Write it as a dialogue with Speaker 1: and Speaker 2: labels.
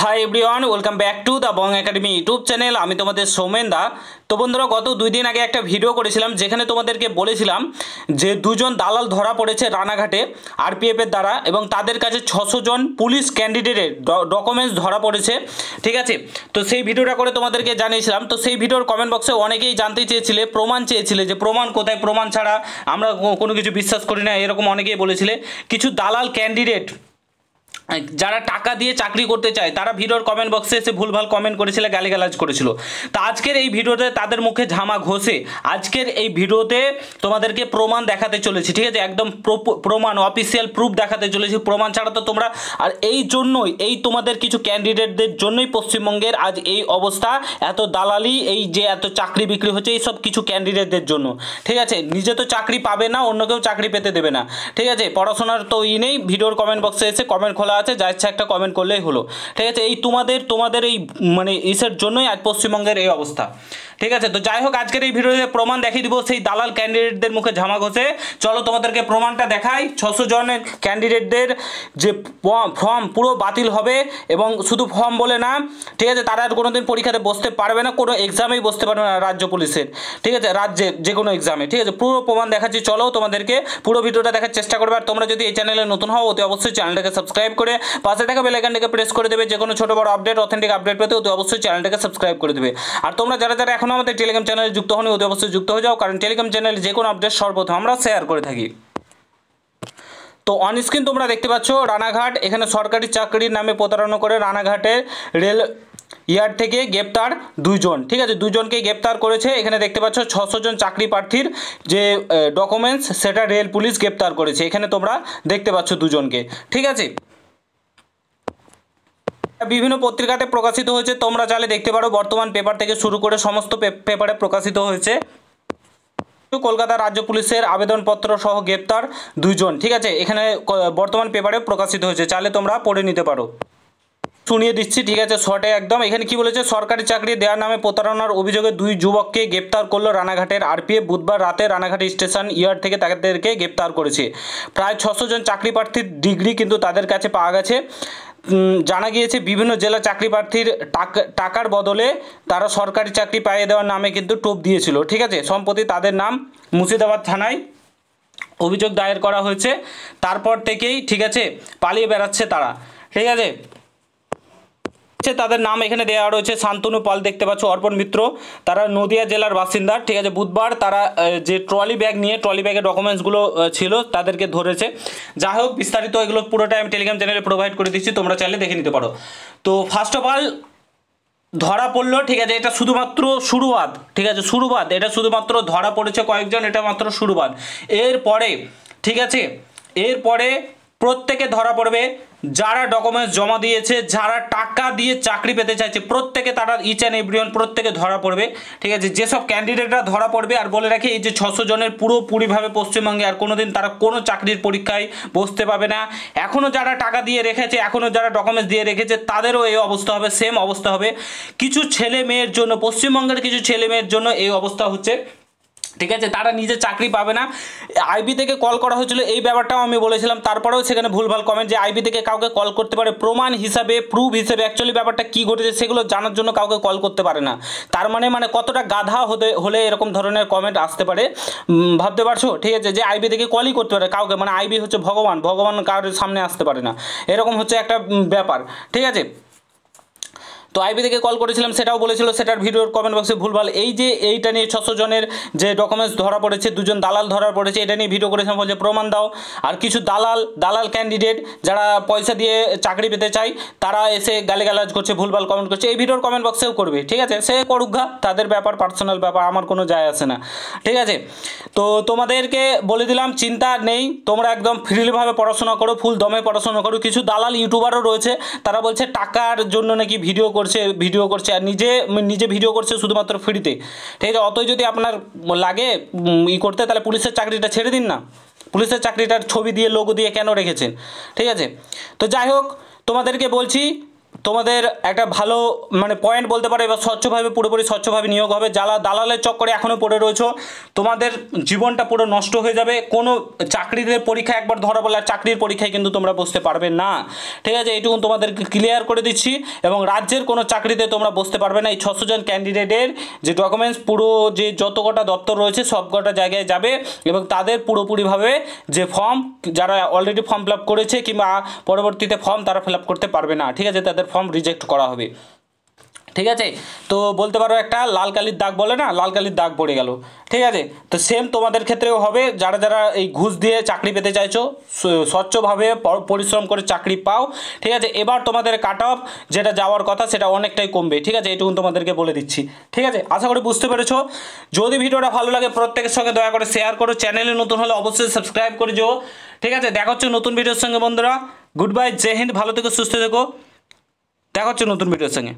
Speaker 1: Hi everyone, welcome back to the Bong academy YouTube channel. আমি তোমাদের সৌমেন দা। তো বন্ধুরা, গত 2 দিন আগে একটা ভিডিও করেছিলাম যেখানে তোমাদেরকে বলেছিলাম যে দুজন দালাল ধরা পড়েছে রানাঘাটে আরপিএফের দ্বারা, এবং তাদের কাছে 600 জন পুলিশ ক্যান্ডিডেটের ডকুমেন্টস ধরা পড়েছে। ঠিক আছে, তো সেই ভিডিওটা করে তোমাদেরকে জানিয়েছিলাম। তো সেই ভিডিওর কমেন্ট বক্সে অনেকেই জানতে চেয়েছিলে, প্রমাণ চেয়েছিলে যে প্রমাণ কোথায়, প্রমাণ ছাড়া আমরা কোনো কিছু বিশ্বাস করি না, এরকম অনেকেই বলেছিলে। কিছু দালাল ক্যান্ডিডেট যারা টাকা দিয়ে চাকরি করতে চায় তারা ভিডিওর কমেন্ট বক্সে এসে ভুলভাল কমেন্ট করেছিল, গালিগালাজ করেছিল। তো আজকের এই ভিডিওতে তাদের মুখে ঝামা ঘষে আজকের এই ভিডিওতে তোমাদেরকে প্রমাণ দেখাতে চলেছি। ঠিক আছে, একদম প্রমাণ, অফিসিয়াল প্রুফ দেখাতে চলেছি। প্রমাণ ছাড়া তো তোমরা, আর এই জন্যই, এই তোমাদের কিছু ক্যান্ডিডেটদের জন্যই পশ্চিমবঙ্গের আজ এই অবস্থা, এত দালালি, এই যে এত চাকরি বিক্রি হচ্ছে, এই সব কিছু ক্যান্ডিডেটদের জন্য। ঠিক আছে, নিজে তো চাকরি পাবে না, অন্য কেউ চাকরি পেতে দেবে না। ঠিক আছে, পড়াশোনার তো নেই। ভিডিওর কমেন্ট বক্সে এসে কমেন্ট খোলা আছে, যা ইচ্ছা একটা কমেন্ট করলেই হলো। ঠিক আছে, এই তোমাদের এই মানে ইসের জন্যই আজ পশ্চিমবঙ্গের এই অবস্থা। ঠিক আছে, তো যাই হোক, আজকের এই ভিডিওতে প্রমাণ দেখিয়ে দিব সেই দালাল ক্যান্ডিডেটদের মুখে ঝামা ঘষে। চলো তোমাদেরকে প্রমাণটা দেখাই। 600 জনের ক্যান্ডিডেটদের যে ফর্ম পুরো বাতিল হবে, এবং শুধু ফর্ম বলে না, ঠিক আছে, তারা আর কোনোদিন পরীক্ষাতে বসতে পারবে না, কোনো এক্সামেই বসতে পারবে না রাজ্য পুলিশের। ঠিক আছে, রাজ্যের যে কোনো এক্সামে। ঠিক আছে, পুরো প্রমাণ দেখাচ্ছি। চলো তোমাদেরকে পুরো ভিডিওটা দেখার চেষ্টা করবে। আর তোমরা যদি এই চ্যানেলে নতুন হও, অতি অবশ্যই চ্যানেলটাকে সাবস্ক্রাইব করে পাশে থাকা বেল আইকনটাকে প্রেস করে দেবে। যে কোনো ছোট বড় আপডেট, অথেন্টিক আপডেট পেতে অতি অবশ্যই চ্যানেলটাকে সাবস্ক্রাইব করে দেবে। আর তোমরা যারা যারা এখনো আমাদের টেলিগ্রাম চ্যানেলে যুক্ত হওনি, অতি অবশ্যই যুক্ত হয়ে যাও, কারণ টেলিগ্রাম চ্যানেলে যে কোনো আপডেট সর্বপ্রথম আমরা শেয়ার করে থাকি। তো অন স্ক্রিন তোমরা দেখতে পাচ্ছ রানাঘাট, এখানে সরকারি চাকরির নামে প্রতারণা করে রানাঘাটের রেল ইয়ার্ড থেকে গ্রেপ্তার 2 জন। ঠিক আছে, 2 জনকে গ্রেপ্তার করেছে। এখানে দেখতে পাচ্ছ 600 জন চাকরি প্রার্থীর যে ডকুমেন্টস, সেটা রেল পুলিশ গ্রেপ্তার করেছে। এখানে তোমরা দেখতে পাচ্ছ 2 জনকে। ঠিক আছে, বিভিন্ন পত্রিকাতে প্রকাশিত হয়েছে, তোমরা চাইলে দেখতে পারো। বর্তমান পেপার থেকে শুরু করে সমস্ত পেপারে প্রকাশিত হয়েছে। কলকাতা রাজ্য পুলিশের আবেদনপত্র সহ গ্রেপ্তার 2 জন। ঠিক আছে, এখানে বর্তমান পেপারে প্রকাশিত হয়েছে, চাইলে তোমরা পড়ে নিতে পারো। শুনিয়ে দিচ্ছি, ঠিক আছে, শর্টে একদম। এখানে কি বলেছে, সরকারি চাকরি দেওয়ার নামে প্রতারণার অভিযোগে 2 যুবককে গ্রেপ্তার করলো রানাঘাটের আরপিএফ। বুধবার রাতে রানাঘাট স্টেশন ইয়ার্ড থেকে তাদেরকে গ্রেপ্তার করেছে। প্রায় 600 জন চাকরি প্রার্থীর ডিগ্রি কিন্তু তাদের কাছে পাওয়া গেছে। জানা গিয়েছে বিভিন্ন জেলা চাকরি প্রার্থীর টাকার বদলে তারা সরকারি চাকরি পাইয়ে দেওয়ার নামে কিন্তু টোপ দিয়েছিল। ঠিক আছে, সম্প্রতি তাদের নাম মুর্শিদাবাদ থানায় অভিযোগ দায়ের করা হয়েছে। তারপর থেকেই, ঠিক আছে, পালিয়ে বেড়াচ্ছে তারা। ঠিক আছে, তাদের নাম এখানে দেওয়া রয়েছে শান্তনু পাল, দেখতে পাচ্ছ, অর্পণ মিত্র, তারা নদিয়া জেলার বাসিন্দা। ঠিক আছে, বুধবার তারা যে ট্রলি ব্যাগ নিয়ে, ট্রলি ব্যাগের ডকুমেন্টসগুলো ছিল, তাদেরকে ধরেছে। যাই হোক, বিস্তারিত এগুলো পুরোটাই আমি টেলিগ্রাম চ্যানেলে প্রোভাইড করে দিচ্ছি, তোমরা চাইলে দেখে নিতে পারো। তো ফার্স্ট অফ অল ধরা পড়লো। ঠিক আছে, এটা শুধুমাত্র শুরুবাত। ঠিক আছে, শুরুবাত, এটা শুধুমাত্র ধরা পড়েছে কয়েকজন, এটা মাত্র শুরুবাত। এরপরে, ঠিক আছে, এরপরে প্রত্যেকে ধরা পড়বে। যারা ডকুমেন্টস জমা দিয়েছে, যারা টাকা দিয়ে চাকরি পেতে চাইছে, প্রত্যেকে, তারা ইচ অ্যান্ড এভরিওয়ান প্রত্যেকে ধরা পড়বে। ঠিক আছে, যেসব ক্যান্ডিডেটরা ধরা পড়বে, আর বলে রাখি, এই যে 600 জনের পুরোপুরিভাবে পশ্চিমবঙ্গে আর কোনোদিন তারা কোনো চাকরির পরীক্ষায় বসতে পাবে না। এখনও যারা টাকা দিয়ে রেখেছে, এখনও যারা ডকুমেন্টস দিয়ে রেখেছে, তাদেরও এই অবস্থা হবে, সেম অবস্থা হবে। কিছু ছেলে মেয়ের জন্য, পশ্চিমবঙ্গের কিছু ছেলে মেয়ের জন্য এই অবস্থা হচ্ছে। ঠিক আছে, তারা নিজে চাকরি পাবে না। আইবি থেকে কল করা হয়েছিল, এই ব্যাপারটাও আমি বলেছিলাম, তারপরেও সেখানে ভুলভাল কমেন্ট যে আইবি থেকে কাউকে কল করতে পারে প্রমাণ হিসাবে, প্রুফ হিসেবে। অ্যাকচুয়ালি ব্যাপারটা কী ঘটেছে সেগুলো জানার জন্য কাউকে কল করতে পারে না। তার মানে কতটা গাধা হলে এরকম ধরনের কমেন্ট আসতে পারে, ভাবতে পারছো? ঠিক আছে, যে আইবি থেকে কলই করতে পারে কাউকে, মানে আইবি হচ্ছে ভগবান, ভগবান কারোর সামনে আসতে পারে না, এরকম হচ্ছে একটা ব্যাপার। ঠিক আছে, তো আইবি থেকে কল করেছিলাম, সেটাও বলেছিল, সেটার ভিডিওর কমেন্ট বক্সে ভুলভাল। এই যে এইটা নিয়ে 600 জনের যে ডকুমেন্টস ধরা পড়েছে, 2 জন দালাল ধরা পড়েছে, এটা নিয়ে ভিডিও করেছিলাম, বলছে প্রমাণ দাও। আর কিছু দালাল ক্যান্ডিডেট যারা পয়সা দিয়ে চাকরি পেতে চায়, তারা এসে গালিগালাজ করছে, ভুলভাল কমেন্ট করছে, এই ভিডিওর কমেন্ট বক্সেও করবে। ঠিক আছে, সে করুক গা, তাদের ব্যাপার, পার্সোনাল ব্যাপার, আমার কোনো যায় আসে না। ঠিক আছে, তো তোমাদেরকে বলে দিলাম, চিন্তা নেই, তোমরা একদম ফ্রিলিভাবে পড়াশোনা করো, ফুল দমে পড়াশোনা করো। কিছু দালাল ইউটিউবারও রয়েছে, তারা বলছে টাকার জন্য নাকি ভিডিও করছে আর নিজে ভিডিও করছে শুধুমাত্র ফ্রিতে। ঠিক আছে, অতই যদি আপনার লাগে করতে, তাহলে পুলিশের চাকরিটা ছেড়ে দিন না। পুলিশের চাকরিটার ছবি দিয়ে, লোগো দিয়ে কেন রেখেছেন? ঠিক আছে, তো যাই হোক, তোমাদেরকে বলছি তোমাদের একটা ভালো মানে পয়েন্ট বলতে পারো, এবার স্বচ্ছভাবে পুরোপুরি স্বচ্ছভাবে নিয়োগ হবে। যারা দালালের চক্করে এখনও পড়ে রয়েছো তোমাদের জীবনটা পুরো নষ্ট হয়ে যাবে। কোনো চাকরিদের পরীক্ষা একবার ধরা পড়লে আর চাকরির পরীক্ষায় কিন্তু তোমরা বসতে পারবে না, ঠিক আছে? এইটুকু তোমাদেরকে ক্লিয়ার করে দিচ্ছি। এবং রাজ্যের কোনো চাকরিতে তোমরা বসতে পারবে না। এই 600 জন ক্যান্ডিডেটের যে ডকুমেন্টস পুরো যে যত কটা দপ্তর রয়েছে সব কটা জায়গায় যাবে এবং তাদের পুরোপুরিভাবে যে ফর্ম, যারা অলরেডি ফর্ম ফিল আপ করেছে কিংবা পরবর্তীতে ফর্ম তারা ফিল আপ করতে পারবে না, ঠিক আছে? তাদের ফর্ম রিজেক্ট করা হবে, ঠিক আছে? তো বলতে পারো একটা লাল কালির দাগ বলে না, লাল কালির দাগ পড়ে গেল, ঠিক আছে? তো সেম তোমাদের ক্ষেত্রেও হবে। যারা যারা এই ঘুষ দিয়ে চাকরি পেতে চাইছো, স্বচ্ছভাবে পরিশ্রম করে চাকরি পাও, ঠিক আছে? এবার তোমাদের কাট অফ যেটা যাওয়ার কথা সেটা অনেকটাই কমবে, ঠিক আছে? এইটুকু তোমাদেরকে বলে দিচ্ছি, ঠিক আছে? আশা করি বুঝতে পেরেছো। যদি ভিডিওটা ভালো লাগে প্রত্যেকের সঙ্গে দয়া করে শেয়ার করো, চ্যানেলে নতুন হলে অবশ্যই সাবস্ক্রাইব করে যেও, ঠিক আছে? দেখা হচ্ছে নতুন ভিডিওর সঙ্গে বন্ধুরা। গুড বাই, জয় হিন্দ, ভালো থেকো, সুস্থ থেকো, দেখা হচ্ছে নতুন ভিডিওর সঙ্গে।